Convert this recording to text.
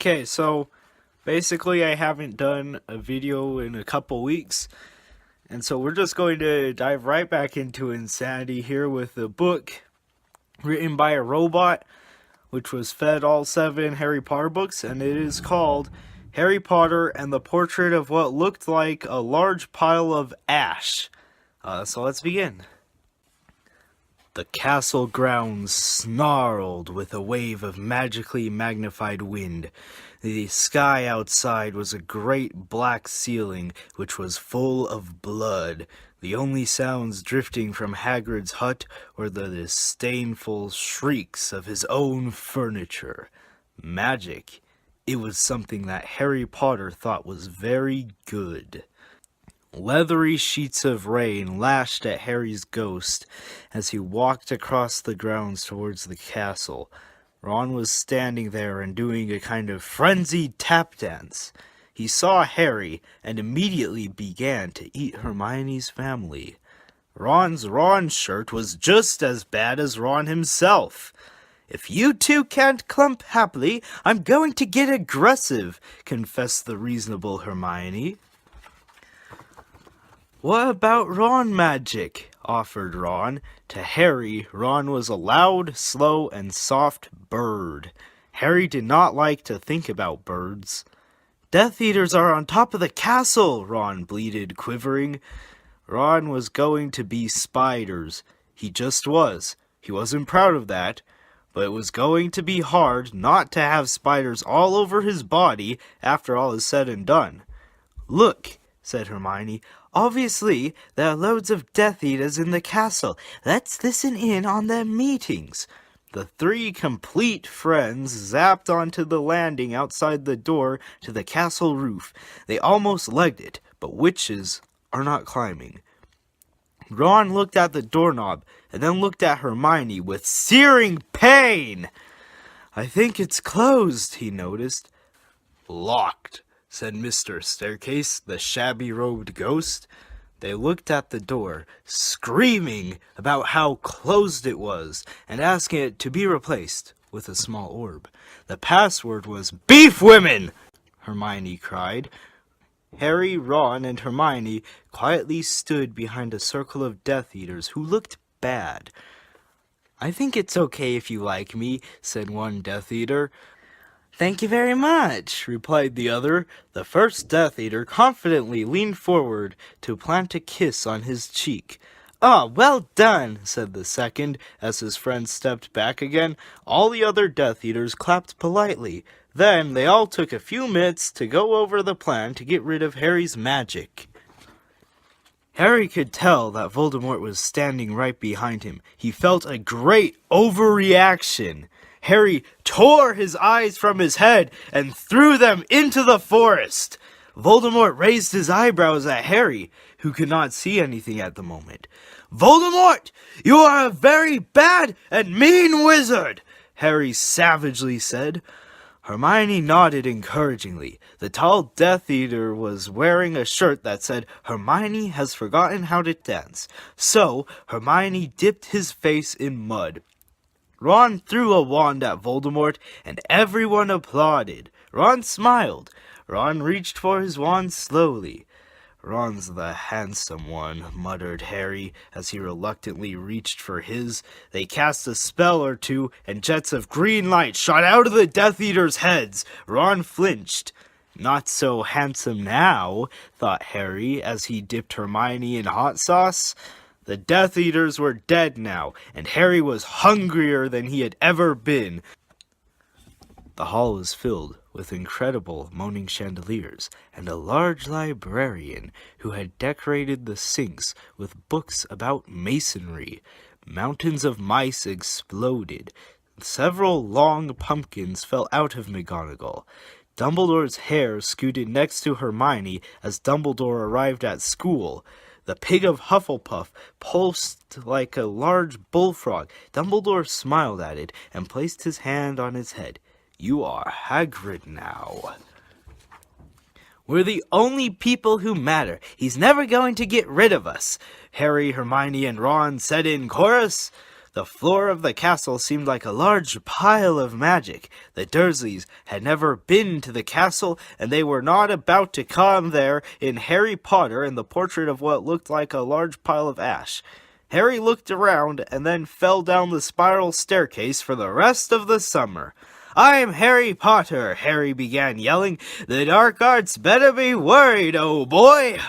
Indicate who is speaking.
Speaker 1: Okay, so basically I haven't done a video in a couple weeks, and so we're just going to dive right back into insanity here with a book written by a robot, which was fed all 7 Harry Potter books, and it is called Harry Potter and the Portrait of What Looked Like a Large Pile of Ash. So let's begin. The castle grounds snarled with a wave of magically magnified wind. The sky outside was a great black ceiling, which was full of blood. The only sounds drifting from Hagrid's hut were the disdainful shrieks of his own furniture. Magic. It was something that Harry Potter thought was very good. Leathery sheets of rain lashed at Harry's ghost as he walked across the grounds towards the castle. Ron was standing there and doing a kind of frenzied tap dance. He saw Harry and immediately began to eat Hermione's family. Ron's Ron shirt was just as bad as Ron himself. "If you two can't clump happily, I'm going to get aggressive," confessed the reasonable Hermione. "What about Ron magic?" offered Ron. To Harry, Ron was a loud, slow, and soft bird. Harry did not like to think about birds. "Death Eaters are on top of the castle," Ron bleated, quivering. Ron was going to be spiders. He just was. He wasn't proud of that. But it was going to be hard not to have spiders all over his body after all is said and done. "Look," said Hermione. "Obviously, there are loads of Death Eaters in the castle. Let's listen in on their meetings." The 3 complete friends zapped onto the landing outside the door to the castle roof. They almost legged it, but witches are not climbing. Ron looked at the doorknob and then looked at Hermione with searing pain. "I think it's closed," he noticed. "Locked," said Mr. Staircase, the shabby-robed ghost. They looked at the door, screaming about how closed it was, and asking it to be replaced with a small orb. The password was "Beef Women!" Hermione cried. Harry, Ron, and Hermione quietly stood behind a circle of Death Eaters who looked bad. "I think it's okay if you like me," said one Death Eater. "Thank you very much," replied the other. The first Death Eater confidently leaned forward to plant a kiss on his cheek. "Ah, well done," said the second, as his friend stepped back again. All the other Death Eaters clapped politely. Then they all took a few minutes to go over the plan to get rid of Harry's magic. Harry could tell that Voldemort was standing right behind him. He felt a great overreaction. Harry tore his eyes from his head and threw them into the forest. Voldemort raised his eyebrows at Harry, who could not see anything at the moment. "Voldemort, you are a very bad and mean wizard," Harry savagely said. Hermione nodded encouragingly. The tall Death Eater was wearing a shirt that said, "Hermione has forgotten how to dance." So, Hermione dipped his face in mud. Ron threw a wand at Voldemort, and everyone applauded. Ron smiled. Ron reached for his wand slowly. "Ron's the handsome one," muttered Harry as he reluctantly reached for his. They cast a spell or two, and jets of green light shot out of the Death Eaters' heads. Ron flinched. "Not so handsome now," thought Harry as he dipped Hermione in hot sauce. The Death Eaters were dead now, and Harry was hungrier than he had ever been. The hall was filled with incredible moaning chandeliers, and a large librarian who had decorated the sinks with books about masonry. Mountains of mice exploded. Several long pumpkins fell out of McGonagall. Dumbledore's hair scooted next to Hermione as Dumbledore arrived at school. The pig of Hufflepuff pulsed like a large bullfrog. Dumbledore smiled at it and placed his hand on its head. "You are Hagrid now." "We're the only people who matter. He's never going to get rid of us," Harry, Hermione, and Ron said in chorus. The floor of the castle seemed like a large pile of magic. The Dursleys had never been to the castle, and they were not about to come there in Harry Potter and the portrait of what looked like a large pile of ash. Harry looked around and then fell down the spiral staircase for the rest of the summer. "I'm Harry Potter," Harry began yelling. "The dark arts better be worried, oh boy!"